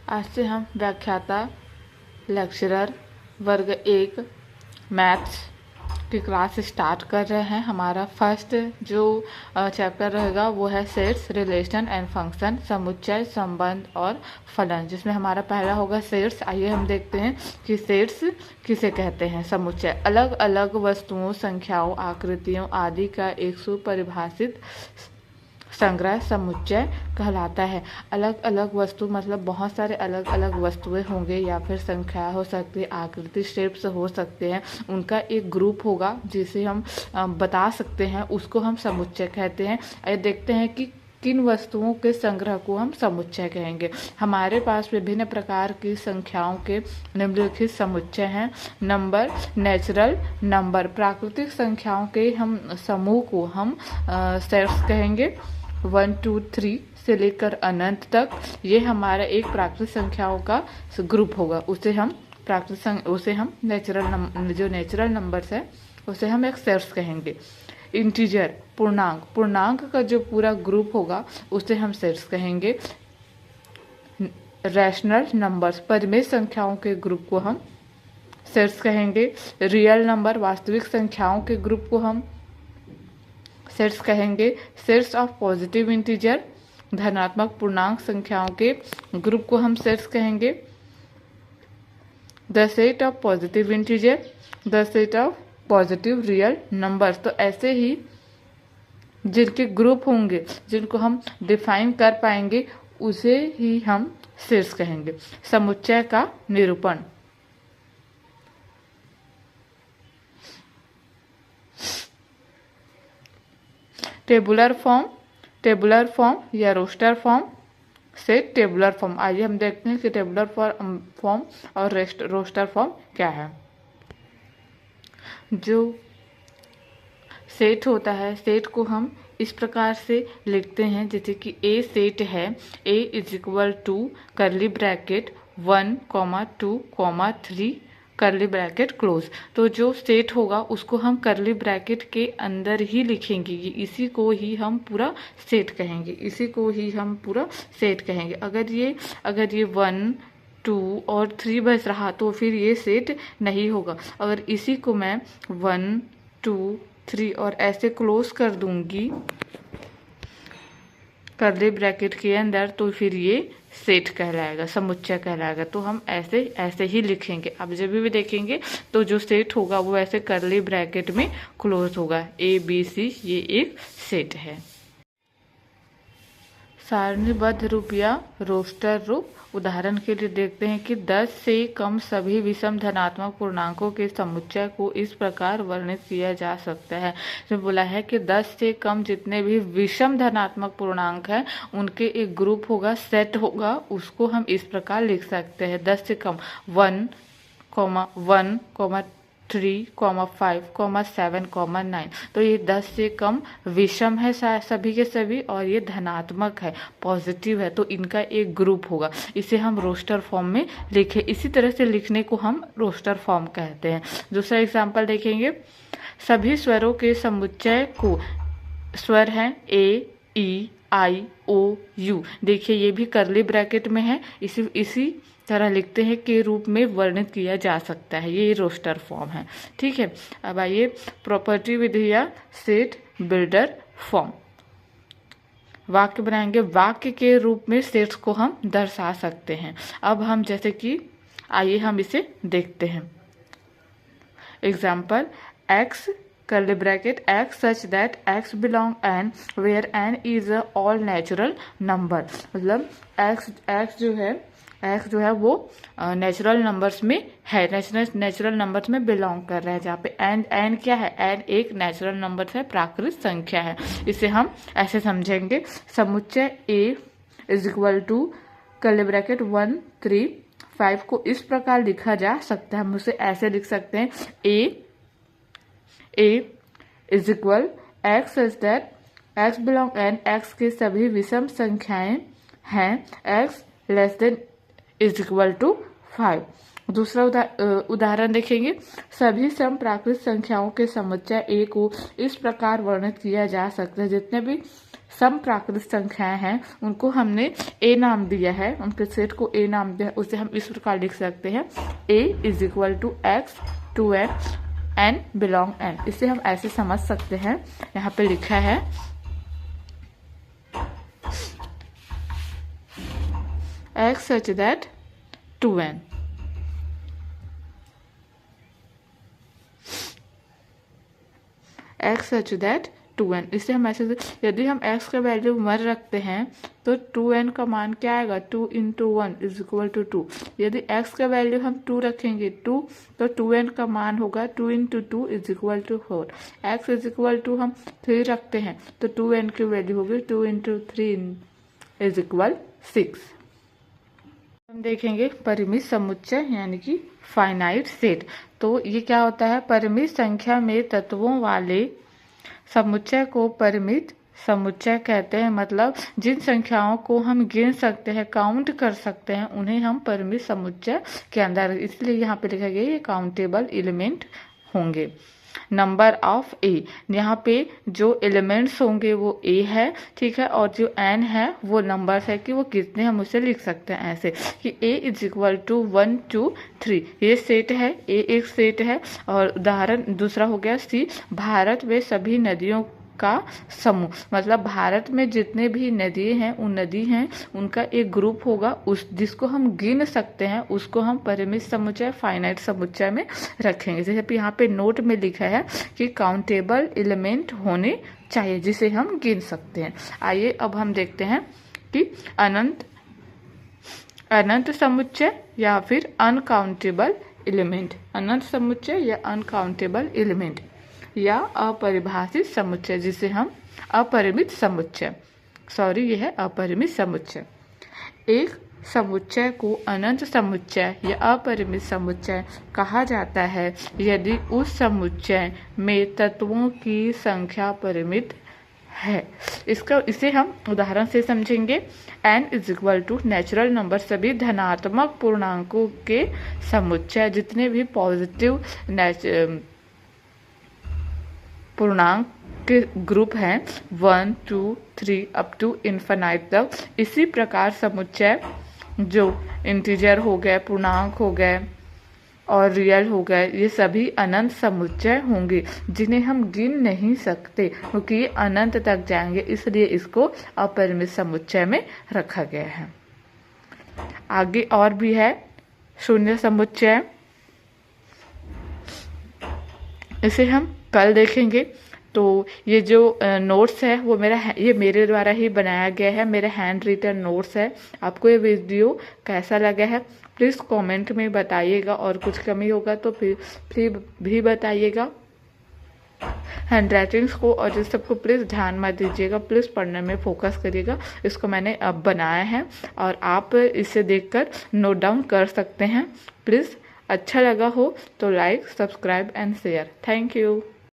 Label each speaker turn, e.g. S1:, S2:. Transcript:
S1: आज से हम व्याख्याता लेक्चरर वर्ग 1 मैथ्स की क्लास स्टार्ट कर रहे हैं। हमारा फर्स्ट जो चैप्टर रहेगा वो है सेट्स, रिलेशन एंड फंक्शन, समुच्चय, संबंध और फलन, जिसमें हमारा पहला होगा सेट्स। आइए हम देखते हैं कि सेट्स किसे कहते हैं। समुच्चय अलग अलग वस्तुओं, संख्याओं, आकृतियों आदि का एक सुपरिभाषित संग्रह समुच्चय कहलाता है। अलग अलग वस्तु मतलब बहुत सारे अलग अलग वस्तुएं होंगे या फिर संख्या हो सकती है, आकृति, शेप्स हो सकते हैं, उनका एक ग्रुप होगा जिसे हम बता सकते हैं, उसको हम समुच्चय कहते हैं। ये देखते हैं कि किन वस्तुओं के संग्रह को हम समुच्चय कहेंगे। हमारे पास विभिन्न प्रकार की संख्याओं के निम्नलिखित समुच्चय हैं। नंबर, नेचुरल नंबर, प्राकृतिक संख्याओं के हम समूह को हम सेट्स कहेंगे। 1 2 3 से लेकर अनंत तक ये हमारा एक प्राकृतिक संख्याओं का ग्रुप होगा। उसे हम नेचुरल नंबर्स है उसे हम एक सेट्स कहेंगे। इंटीजर पूर्णांक का जो पूरा ग्रुप होगा उसे हम सेट्स कहेंगे। रैशनल नंबर्स परिमेय संख्याओं के ग्रुप को हम सेट्स कहेंगे। रियल नंबर वास्तविक संख्याओं के ग्रुप को हम सेट्स कहेंगे। सेट्स ऑफ पॉजिटिव इंटीजर धनात्मक पूर्णांक संख्याओं के ग्रुप को हम सेट्स कहेंगे। The set of positive integer, the set of positive real numbers. तो ऐसे ही जिनके ग्रुप होंगे जिनको हम डिफाइन कर पाएंगे उसे ही हम सेट्स कहेंगे। समुच्चय का निरूपण। टेबुलर फॉर्म या रोस्टर फॉर्म से टेबुलर फॉर्म। आइए हम देखते हैं कि टेबुलर फॉर्म और रोस्टर फॉर्म क्या है। जो सेट होता है, सेट को हम इस प्रकार से लिखते हैं जैसे कि ए सेट है, A is equal to curly bracket 1, 2, 3 करली ब्रैकेट क्लोज। तो जो सेट होगा उसको हम करली ब्रैकेट के अंदर ही लिखेंगे, इसी को ही हम पूरा सेट कहेंगे। अगर ये 1, 2 और 3 बच रहा तो फिर ये सेट नहीं होगा। अगर इसी को मैं 1, 2, 3 और ऐसे क्लोज कर दूंगी करली ब्रैकेट के अंदर तो फिर ये सेट कहलाएगा, समुच्चय कहलाएगा। तो हम ऐसे ही लिखेंगे। अब जब भी देखेंगे तो जो सेट होगा वो ऐसे करली ब्रैकेट में क्लोज होगा। ABC ये एक सेट है। सारणीबद्ध रूप या रोस्टर रूप। उदाहरण के लिए देखते हैं कि 10 से कम सभी विषम धनात्मक पूर्णांकों के समुच्चय को इस प्रकार वर्णित किया जा सकता है। जो बोला है कि 10 से कम जितने भी विषम धनात्मक पूर्णांक हैं उनके एक ग्रुप होगा, सेट होगा, उसको हम इस प्रकार लिख सकते हैं। 10 से कम 1, 3, 5, 7, 9। तो ये 10 से कम विषम है सभी के सभी और ये धनात्मक है, पॉजिटिव है, तो इनका एक ग्रुप होगा। इसे हम रोस्टर फॉर्म में लिखे। इसी तरह से लिखने को हम रोस्टर फॉर्म कहते हैं। दूसरा एग्जांपल देखेंगे। सभी स्वरों के समुच्चय को, स्वर हैं A, E, I, O, U। देखिए ये भी करली ब्रैकेट में है, इसी तरह लिखते हैं के रूप में वर्णित किया जा सकता है। ये रोस्टर फॉर्म है। ठीक है। अब आइए प्रॉपर्टी विधि या सेट बिल्डर फॉर्म। वाक्य बनाएंगे। वाक्य के रूप में सेट्स को हम दर्शा सकते हैं। अब हम जैसे कि आइए हम इसे देखते हैं। Example, x curly bracket x such that x belong n where n is a all natural number। मतलब x जो है वो नेचुरल नंबर्स में है, नेचुरल नंबर्स में बिलोंग कर रहा है, जहाँ पे n क्या है, n एक नेचुरल नंबर है, प्राकृतिक संख्या है। इसे हम ऐसे समझेंगे। समुच्चय A is equal to curly bracket 1, 3, 5 को इस प्रकार लिखा जा सकता है। हम उसे ऐसे लिख सकते हैं। A is equal x such that x belong n, x के सभी विषम संख्याएं हैं, x less than is equal to 5। दूसरा उदाहरण देखेंगे। सभी सम प्राकृतिक संख्याओं के समुच्चय A को इस प्रकार वर्णित किया जा सकता है। जितने भी सम प्राकृत संख्याएं हैं उनको हमने ए नाम दिया है, उनके सेट को ए नाम दिया है, उसे हम इस प्रकार लिख सकते हैं a is equal to x to n belong n। इसे हम ऐसे समझ सकते हैं, यहाँ पे लिखा है x such that 2n। x such that 2n, इसे हम ऐसे, यदि हम x का वैल्यू 1 रखते हैं तो 2n का मान क्या आएगा, 2 इंटू 1 इज इक्वल टू 2। यदि x का वैल्यू हम 2 रखेंगे 2, तो 2n का मान होगा 2 into 2 is equal to 4। x is equal to हम 3 रखते हैं तो 2n की वैल्यू होगी 2 इंटू 3 इज इक्वल 6। हम देखेंगे परिमित समुच्चय यानी कि फाइनाइट सेट। तो ये क्या होता है, परिमित संख्या में तत्वों वाले समुच्चय को परिमित समुच्चय कहते हैं। मतलब जिन संख्याओं को हम गिन सकते हैं, काउंट कर सकते हैं, उन्हें हम परिमित समुच्चय के अंदर, इसलिए यहाँ पे लिखा गया ये काउंटेबल एलिमेंट होंगे। नंबर ऑफ ए, यहाँ पे जो एलिमेंट्स होंगे वो ए है, ठीक है, और जो एन है वो नंबर्स है कि वो कितने, हम उसे लिख सकते हैं ऐसे कि ए इज इक्वल टू 1 2 3। ये सेट है, ए एक सेट है। और उदाहरण दूसरा हो गया सी, भारत में सभी नदियों का समूह। मतलब भारत में जितने भी नदी हैं, उन नदी हैं उनका एक ग्रुप होगा, उस जिसको हम गिन सकते हैं उसको हम परिमित समुच्चय फाइनाइट समुच्चय में रखेंगे। जैसे यहाँ पे नोट में लिखा है कि काउंटेबल एलिमेंट होने चाहिए जिसे हम गिन सकते हैं। आइए अब हम देखते हैं कि अनंत समुच्चय या फिर अनकाउंटेबल एलिमेंट, अनंत समुच्चय या अनकाउंटेबल एलिमेंट या अपरिभाषित समुच्चय, जिसे हम अपरिमित समुच्चय, यह है अपरिमित समुच्चय। एक समुच्चय को अनंत समुच्चय या अपरिमित समुच्चय कहा जाता है यदि उस समुच्चय में तत्वों की संख्या परिमित है। इसे हम उदाहरण से समझेंगे। n is equal to natural number, सभी धनात्मक पूर्णांकों के समुच्चय, जितने भी पॉजिटिव पूर्णांक के ग्रुप हैं 1 2 3 अप टू इन्फिनाइट तक। इसी प्रकार समुच्चय जो इंटीजर हो गए, पूर्णांक हो गए और रियल हो गए, ये सभी अनंत समुच्चय होंगे जिन्हें हम गिन नहीं सकते क्योंकि ये अनंत तक जाएंगे, इसलिए इसको अपरिमित समुच्चय में रखा गया है। आगे और भी है शून्य समुच्चय, इसे हम कल देखेंगे। तो ये जो नोट्स है वो ये मेरे द्वारा ही बनाया गया है, मेरे हैंड रिटन नोट्स है। आपको ये वीडियो कैसा लगा है प्लीज़ कमेंट में बताइएगा, और कुछ कमी होगा तो फिर भी बताइएगा। हैंड राइटिंग्स को और इस सबको प्लीज़ ध्यान मत दीजिएगा, प्लीज़ पढ़ने में फोकस करिएगा। इसको मैंने अब बनाया है और आप इसे देखकर नोट डाउन कर सकते हैं। प्लीज़ अच्छा लगा हो तो like, subscribe and share. Thank you.